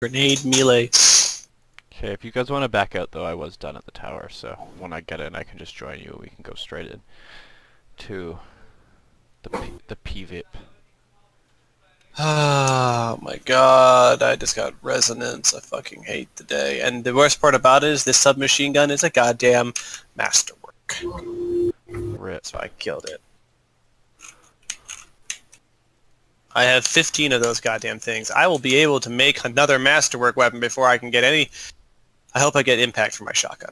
Grenade melee. Okay, if you guys want to back out though, I was done at the tower, so when I get in I can just join you and we can go straight in to the PvP. Oh my god, I just got resonance. I fucking hate the day. And the worst part about it is this submachine gun is a goddamn masterwork. RIP. So I killed it. I have 15 of those goddamn things. I will be able to make another masterwork weapon before I can get any... I hope I get impact for my shotgun.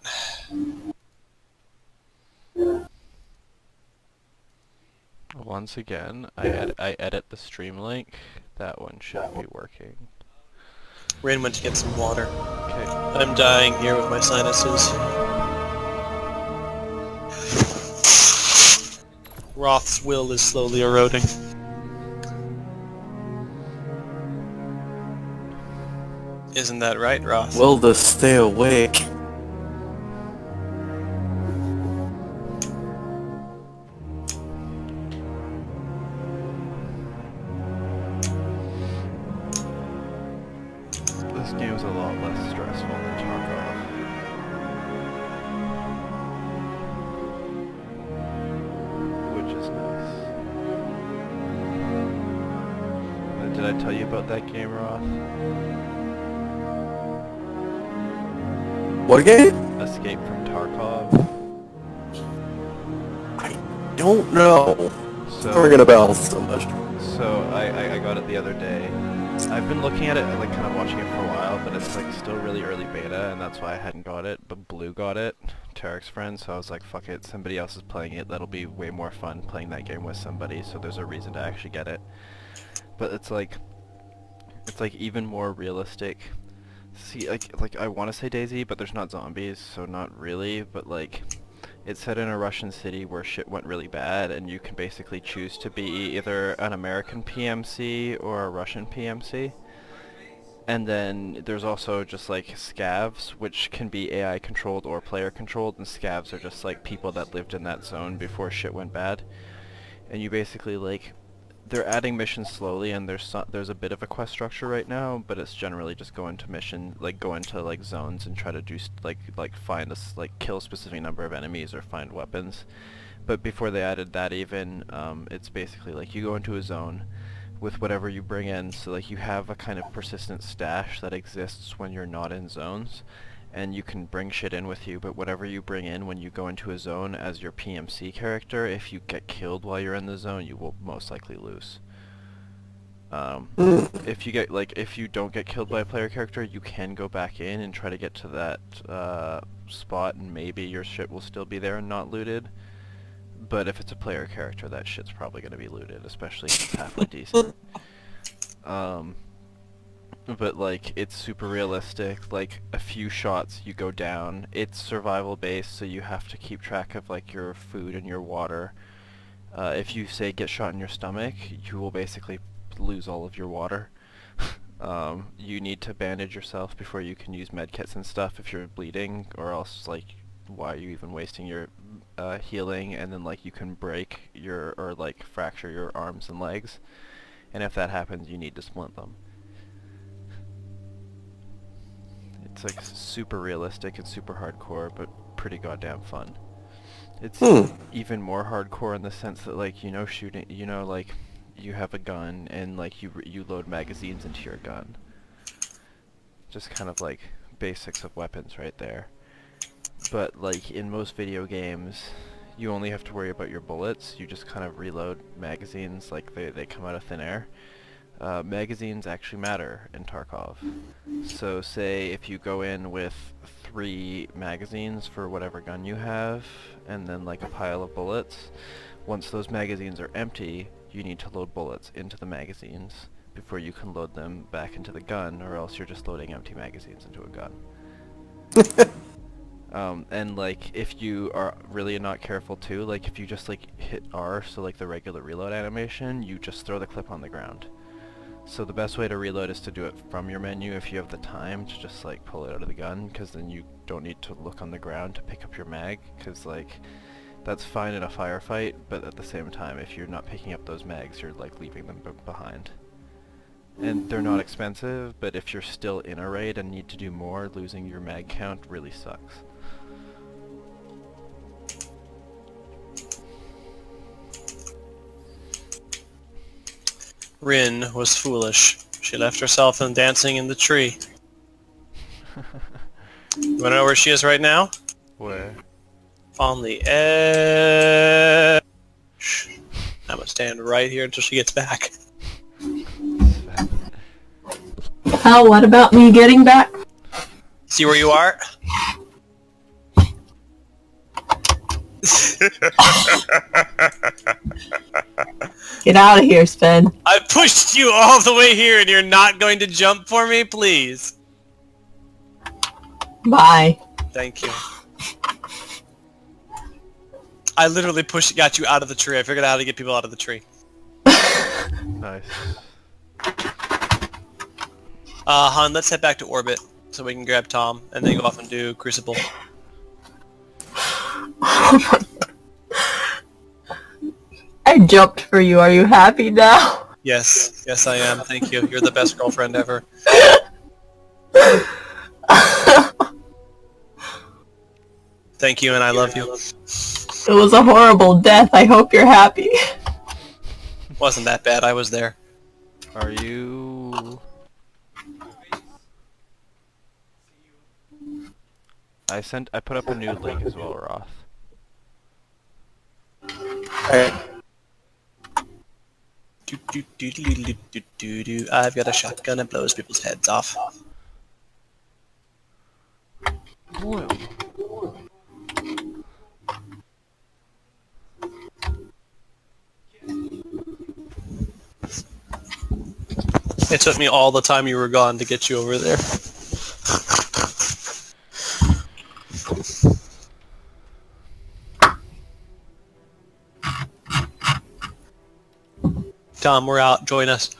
Once again, I edit the stream link. That one should be working. Rin went to get some water. Okay. I'm dying here with my sinuses. Roth's will is slowly eroding. Isn't that right, Roth? Will to stay awake. This game's a lot less stressful than Tarkov. Which is nice. Did I tell you about that game, Roth? What game? Escape from Tarkov. I don't know. So, Ringing a bell so much. So I got it the other day. I've been looking at it, like kind of watching it for a while, but it's like still really early beta, and that's why I hadn't got it. But Blue got it, Tarek's friend, so I was like, fuck it, somebody else is playing it. That'll be way more fun playing that game with somebody. So there's a reason to actually get it. But it's like even more realistic. See, like I want to say DayZ, but there's not zombies, so not really. But like, it's set in a Russian city where shit went really bad, and you can basically choose to be either an American PMC or a Russian PMC. And then there's also just like scavs, which can be AI controlled or player controlled, and scavs are just like people that lived in that zone before shit went bad. And you basically like, they're adding missions slowly, and there's a bit of a quest structure right now, but it's generally just go into like zones and try to do find kill a specific number of enemies or find weapons. But before they added that even, it's basically like you go into a zone with whatever you bring in, so like you have a kind of persistent stash that exists when you're not in zones, and you can bring shit in with you, but whatever you bring in when you go into a zone as your PMC character, if you get killed while you're in the zone, you will most likely lose. If you don't get killed by a player character, you can go back in and try to get to that spot, and maybe your shit will still be there and not looted. But if it's a player character, that shit's probably going to be looted, especially if it's halfway decent. But like, it's super realistic. Like, a few shots you go down. It's survival based, so you have to keep track of like your food and your water. If you say get shot in your stomach, you will basically lose all of your water. You need to bandage yourself before you can use medkits and stuff if you're bleeding, or else like, why are you even wasting your healing? And then like, you can break your, or like fracture your arms and legs, and if that happens you need to splint them. It's like super realistic and super hardcore, but pretty goddamn fun. It's even more hardcore in the sense that like, shooting, like you have a gun and like you load magazines into your gun. Just kind of like basics of weapons right there. But like in most video games, you only have to worry about your bullets. You just kind of reload magazines, like they come out of thin air. Magazines actually matter in Tarkov. So say if you go in with 3 magazines for whatever gun you have, and then like a pile of bullets, once those magazines are empty, you need to load bullets into the magazines before you can load them back into the gun, or else you're just loading empty magazines into a gun. And like, if you are really not careful too, like if you just like hit R, so like the regular reload animation, you just throw the clip on the ground. So the best way to reload is to do it from your menu if you have the time to just like pull it out of the gun, because then you don't need to look on the ground to pick up your mag, because like, that's fine in a firefight, but at the same time, if you're not picking up those mags, you're like leaving them behind. And they're not expensive, but if you're still in a raid and need to do more, losing your mag count really sucks. Rin was foolish. She left herself and dancing in the tree. You wanna know where she is right now? Where? On the edge. I'm gonna stand right here until she gets back. Hal, what about me getting back? See where you are? Get out of here, Sven. I pushed you all the way here and you're not going to jump for me, please. Bye. Thank you. I literally got you out of the tree. I figured out how to get people out of the tree. Nice. Han, let's head back to orbit so we can grab Tom and then go off and do Crucible. I jumped for you. Are you happy now? Yes, yes I am. Thank you. You're the best girlfriend ever. Thank you and I love you. It was a horrible death. I hope you're happy. Wasn't that bad. I was there. Are you... I put up a new link as well, Roth. Alright. I've got a shotgun that blows people's heads off. Whoa. It took me all the time you were gone to get you over there. Tom, we're out. Join us.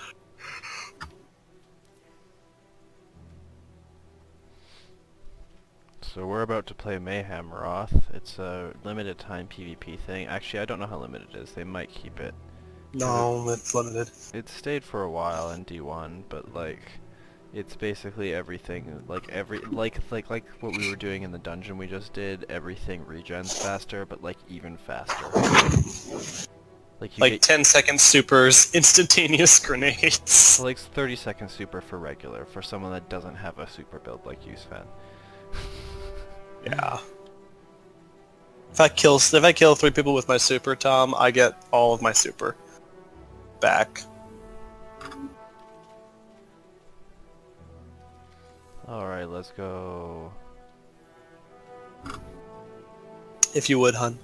So we're about to play Mayhem, Roth. It's a limited time PvP thing. Actually, I don't know how limited it is. They might keep it. No, it's limited. It stayed for a while in D1, but like, it's basically everything. Like like what we were doing in the dungeon we just did. Everything regens faster, but like even faster. Like you Like get 10-second supers, instantaneous grenades. like 30-second super for regular for someone that doesn't have a super build like you, Sven. Yeah. If I kill 3 people with my super, Tom, I get all of my super back. Alright, let's go. If you would, hun.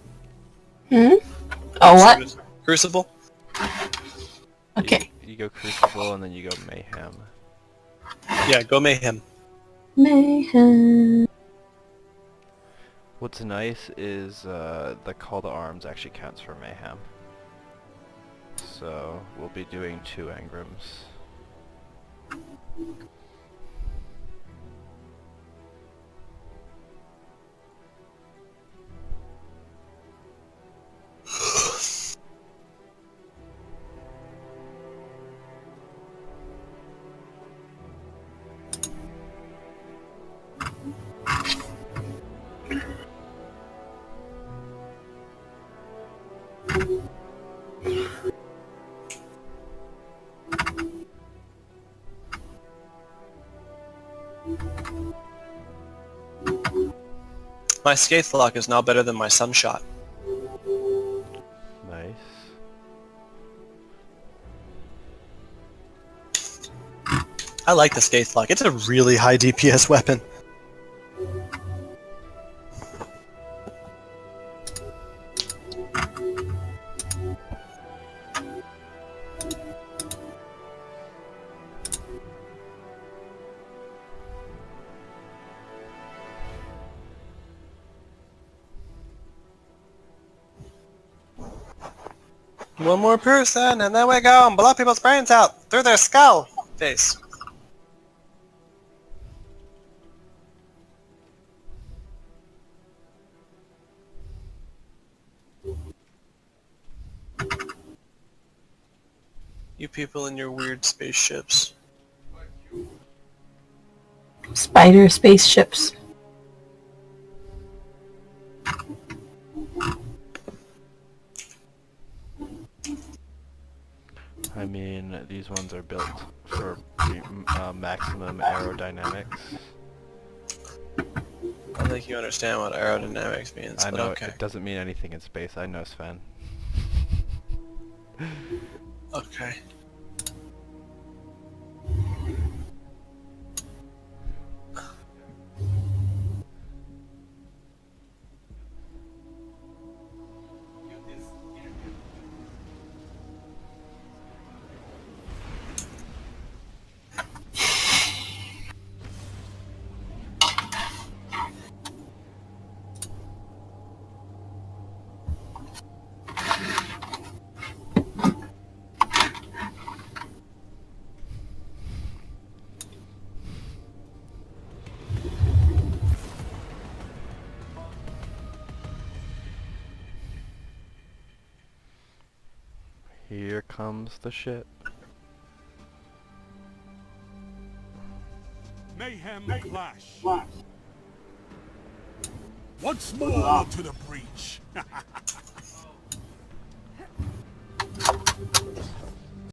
Hmm? Oh, what? Crucible? Okay. You go Crucible and then you go Mayhem. Yeah, go Mayhem. Mayhem. What's nice is the Call to Arms actually counts for Mayhem. So we'll be doing 2 engrams. My Scathe Lock is now better than my Sunshot. Nice. I like the Scathe Lock. It's a really high DPS weapon. One more person, and then we go and blow people's brains out through their skull face. You people in your weird spaceships. Spider spaceships. I mean, these ones are built for maximum aerodynamics. I don't think you understand what aerodynamics means, I but know okay. it doesn't mean anything in space. I know, Sven. Okay. Here comes the ship. Mayhem Clash. Once more to the breach.